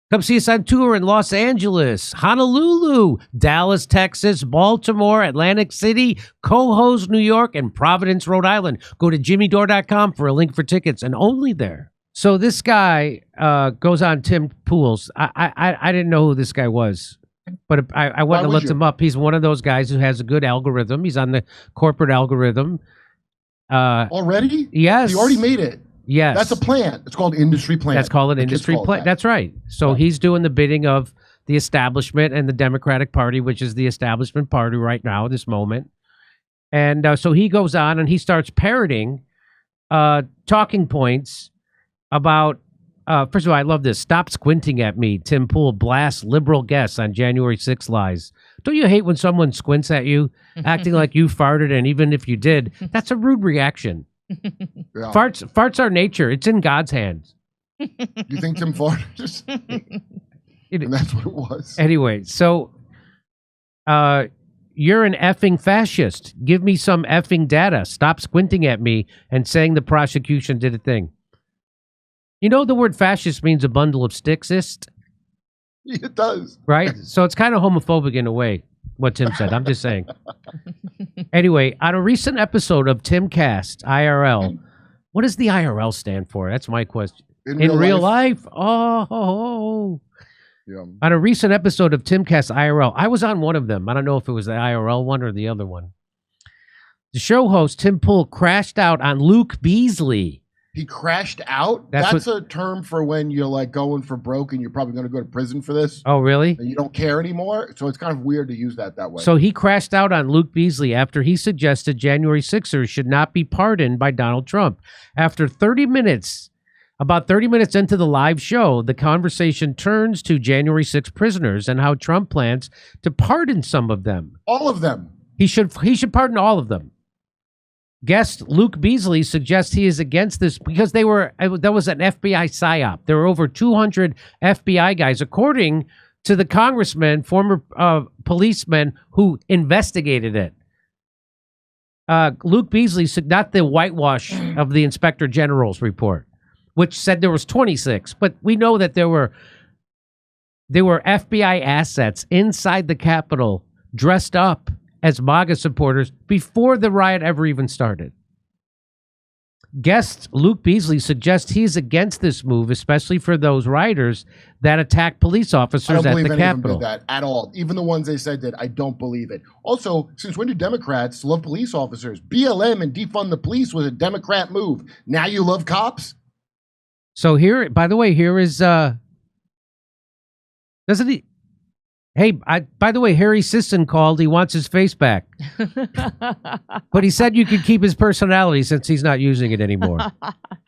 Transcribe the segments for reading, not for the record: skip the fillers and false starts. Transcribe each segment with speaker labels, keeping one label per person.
Speaker 1: Come see us on tour in Los Angeles, Honolulu, Dallas, Texas, Baltimore, Atlantic City, Cohoes, New York, and Providence, Rhode Island. Go to jimmydore.com for a link for tickets, and only there. So this guy goes on Tim Pool's. I didn't know who this guy was, but I went and looked him up. He's one of those guys who has a good algorithm. He's on the corporate algorithm.
Speaker 2: Already?
Speaker 1: Yes.
Speaker 2: He already made it.
Speaker 1: Yes.
Speaker 2: That's a plant. It's called industry plant.
Speaker 1: That's called an industry plant. That's right. So he's doing the bidding of the establishment and the Democratic Party, which is the establishment party right now, this moment. And so he goes on and he starts parroting talking points about, first of all, I love this. Stop squinting at me. Tim Pool blasts liberal guests on January 6 lies. Don't you hate when someone squints at you, acting like you farted, and even if you did, that's a rude reaction. Yeah. Farts are nature. It's in God's hands.
Speaker 2: You think Tim farted? And that's what it was.
Speaker 1: Anyway, so you're an effing fascist. Give me some effing data. Stop squinting at me and saying the prosecution did a thing. You know the word fascist means a bundle of sticksist?
Speaker 2: It does.
Speaker 1: Right? So it's kind of homophobic in a way, what Tim said. I'm just saying. Anyway, on a recent episode of Timcast IRL, what does the IRL stand for? That's my question. In real life? Oh. Yeah. On a recent episode of Timcast IRL, I was on one of them. I don't know if it was the IRL one or the other one. The show host, Tim Pool, crashed out on Luke Beasley.
Speaker 2: He crashed out? That's a term for when you're like going for broke and you're probably going to go to prison for this.
Speaker 1: Oh, really?
Speaker 2: And you don't care anymore. So it's kind of weird to use that way.
Speaker 1: So he crashed out on Luke Beasley after he suggested January 6ers should not be pardoned by Donald Trump. After 30 minutes, about 30 minutes into the live show, the conversation turns to January 6 prisoners and how Trump plans to pardon some of them.
Speaker 2: All of them.
Speaker 1: He should pardon all of them. Guest Luke Beasley suggests he is against this because that was an FBI psyop. There were over 200 FBI guys, according to the congressman, former policeman who investigated it. Luke Beasley said not the whitewash of the Inspector General's report, which said there was 26, but we know that there were FBI assets inside the Capitol dressed up as MAGA supporters before the riot ever even started. Guest Luke Beasley suggests he's against this move, especially for those rioters that attacked police officers at the Capitol. I don't believe any of them did
Speaker 2: that at all. Even the ones they said did, I don't believe it. Also, since when do Democrats love police officers? BLM and defund the police was a Democrat move. Now you love cops?
Speaker 1: So here, by the way, here is, doesn't he? Hey, by the way, Harry Sisson called. He wants his face back. But he said you could keep his personality since he's not using it anymore.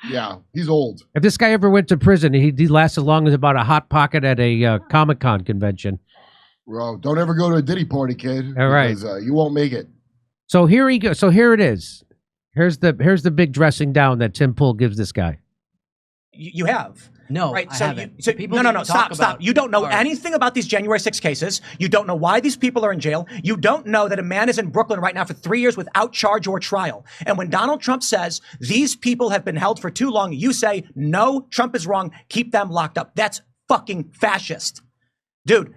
Speaker 2: Yeah, he's old.
Speaker 1: If this guy ever went to prison, he'd last as long as about a Hot Pocket at a Comic-Con convention.
Speaker 2: Well, don't ever go to a Diddy party, kid.
Speaker 1: All right.
Speaker 2: Because you won't make it.
Speaker 1: So here he goes. So here it is. Here's the big dressing down that Tim Pool gives this guy.
Speaker 3: You have.
Speaker 4: No,
Speaker 3: right.
Speaker 4: I
Speaker 3: So,
Speaker 4: haven't.
Speaker 3: No. Stop. You don't know anything about these January 6 cases. You don't know why these people are in jail. You don't know that a man is in Brooklyn right now for 3 years without charge or trial. And when Donald Trump says these people have been held for too long, you say, no, Trump is wrong. Keep them locked up. That's fucking fascist. Dude,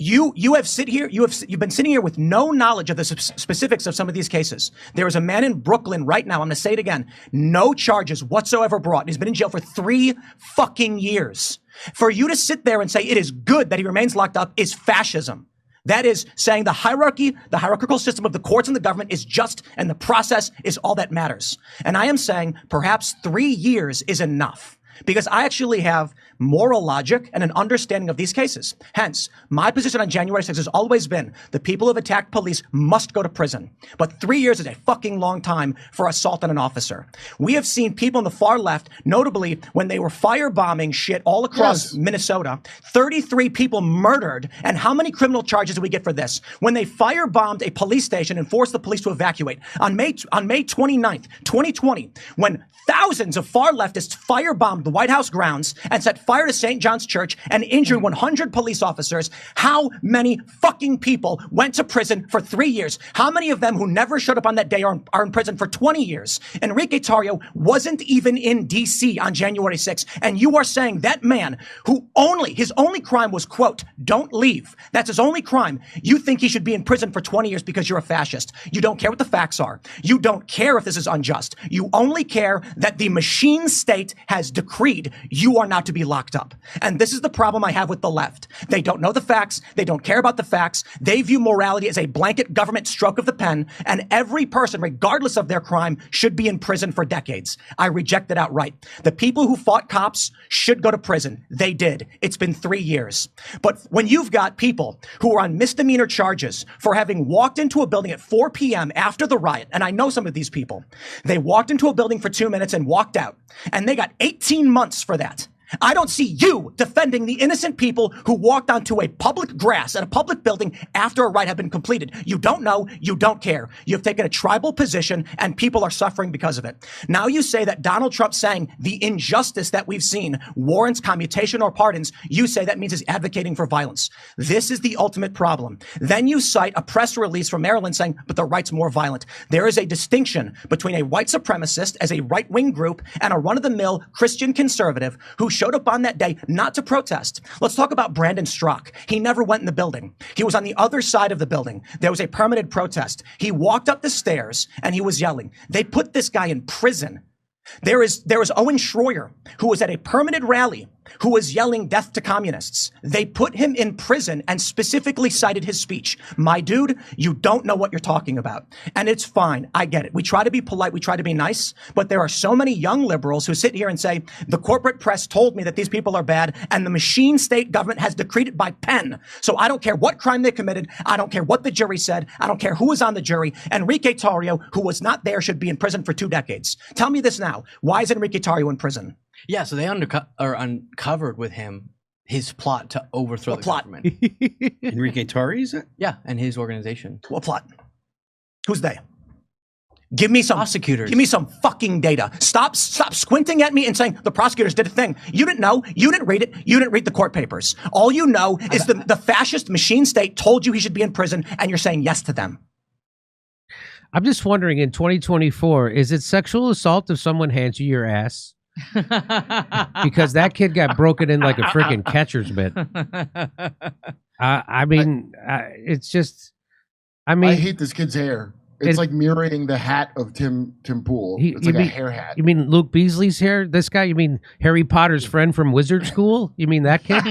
Speaker 3: you've been sitting here with no knowledge of the specifics of some of these cases. There is a man in Brooklyn right now. I'm going to say it again. No charges whatsoever brought. He's been in jail for 3 fucking years. For you to sit there and say it is good that he remains locked up is fascism. That is saying the hierarchical system of the courts and the government is just, and the process is all that matters. And I am saying perhaps 3 years is enough. Because I actually have moral logic and an understanding of these cases. Hence, my position on January 6th has always been the people who have attacked police must go to prison. But 3 years is a fucking long time for assault on an officer. We have seen people on the far left, notably when they were firebombing shit all across Minnesota, 33 people murdered. And how many criminal charges did we get for this? When they firebombed a police station and forced the police to evacuate. On May 29th, 2020, when thousands of far leftists firebombed stormed the White House grounds and set fire to St. John's Church and injured 100 police officers, how many fucking people went to prison for 3 years? How many of them who never showed up on that day are in prison for 20 years? Enrique Tarrio wasn't even in D.C. on January 6th. And you are saying that man who his only crime was, quote, don't leave. That's his only crime. You think he should be in prison for 20 years because you're a fascist. You don't care what the facts are. You don't care if this is unjust. You only care that the machine state has decreed you are not to be locked up. And this is the problem I have with the left. They don't know the facts. They don't care about the facts. They view morality as a blanket government stroke of the pen, and every person, regardless of their crime, should be in prison for decades. I reject it outright. The people who fought cops should go to prison. They did. It's been 3 years. But when you've got people who are on misdemeanor charges for having walked into a building at 4 p.m. after the riot, and I know some of these people, they walked into a building for 2 minutes and walked out, and they got 18 months for that. I don't see you defending the innocent people who walked onto a public grass at a public building after a riot had been completed. You don't know. You don't care. You've taken a tribal position and people are suffering because of it. Now you say that Donald Trump saying the injustice that we've seen warrants commutation or pardons. You say that means he's advocating for violence. This is the ultimate problem. Then you cite a press release from Maryland saying, but the right's more violent. There is a distinction between a white supremacist as a right-wing group and a run-of-the-mill Christian conservative who showed up on that day not to protest. Let's talk about Brandon Strzok. He never went in the building. He was on the other side of the building. There was a permitted protest. He walked up the stairs and he was yelling. They put this guy in prison. There is Owen Schroyer, who was at a permitted rally, who was yelling death to communists. They put him in prison and specifically cited his speech. My dude, you don't know what you're talking about. And it's fine. I get it. We try to be polite. We try to be nice. But there are so many young liberals who sit here and say, the corporate press told me that these people are bad and the machine state government has decreed it by pen. So I don't care what crime they committed. I don't care what the jury said. I don't care who was on the jury. Enrique Tarrio, who was not there, should be in prison for 2 decades. Tell me this now. Why is Enrique Tarrio in prison?
Speaker 4: Yeah, so they uncovered with him his plot to overthrow the government.
Speaker 5: Enrique Tarrio, is it?
Speaker 4: Yeah, and his organization.
Speaker 3: What plot? Who's they? Give me some
Speaker 4: prosecutors.
Speaker 3: Give me some fucking data. Stop squinting at me and saying the prosecutors did a thing. You didn't know. You didn't read it. You didn't read the court papers. All you know is the fascist machine state told you he should be in prison, and you're saying yes to them.
Speaker 1: I'm just wondering, in 2024, is it sexual assault if someone hands you your ass? Because that kid got broken in like a freaking catcher's mitt. I mean, it's just, I
Speaker 2: hate this kid's hair. It's like mirroring the hat of Tim Pool. It's like a hair hat.
Speaker 1: You mean Luke Beasley's hair? This guy? You mean Harry Potter's friend from Wizard School? You mean that kid?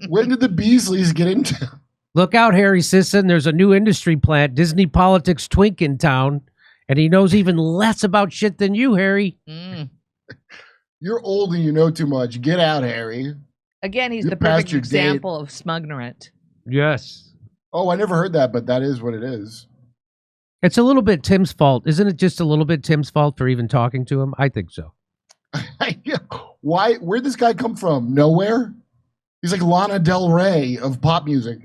Speaker 2: When did the Beasleys get into?
Speaker 1: Look out, Harry Sisson. There's a new industry plant, Disney Politics Twink in town, and he knows even less about shit than you, Harry.
Speaker 2: You're old and you know too much. Get out, Harry.
Speaker 6: Again, he's the perfect example of smugnerant.
Speaker 1: Yes.
Speaker 2: Oh, I never heard that, but that is what it is.
Speaker 1: It's a little bit Tim's fault. Isn't it just a little bit Tim's fault for even talking to him? I think so.
Speaker 2: Why? Where'd this guy come from? Nowhere? He's like Lana Del Rey of pop music.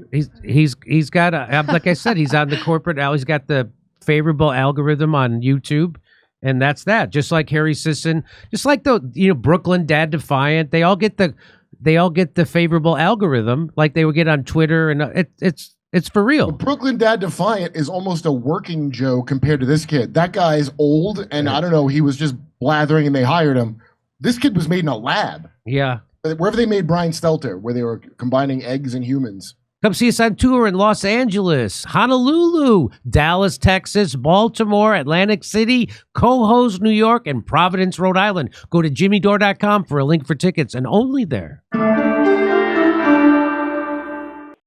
Speaker 1: He's got a, like I said, he's on the corporate. He's got the favorable algorithm on YouTube, and that's that. Just like Harry Sisson, just like the Brooklyn Dad Defiant, they all get the favorable algorithm like they would get on Twitter, and it's for real.
Speaker 2: But Brooklyn Dad Defiant is almost a working Joe compared to this kid. That guy's old, and I don't know, he was just blathering, and they hired him. This kid was made in a lab.
Speaker 1: Yeah.
Speaker 2: Wherever they made Brian Stelter, where they were combining eggs and humans.
Speaker 1: Come see us on tour in Los Angeles, Honolulu, Dallas, Texas, Baltimore, Atlantic City, Cohoes, New York, and Providence, Rhode Island. Go to jimmydore.com for a link for tickets, and only there.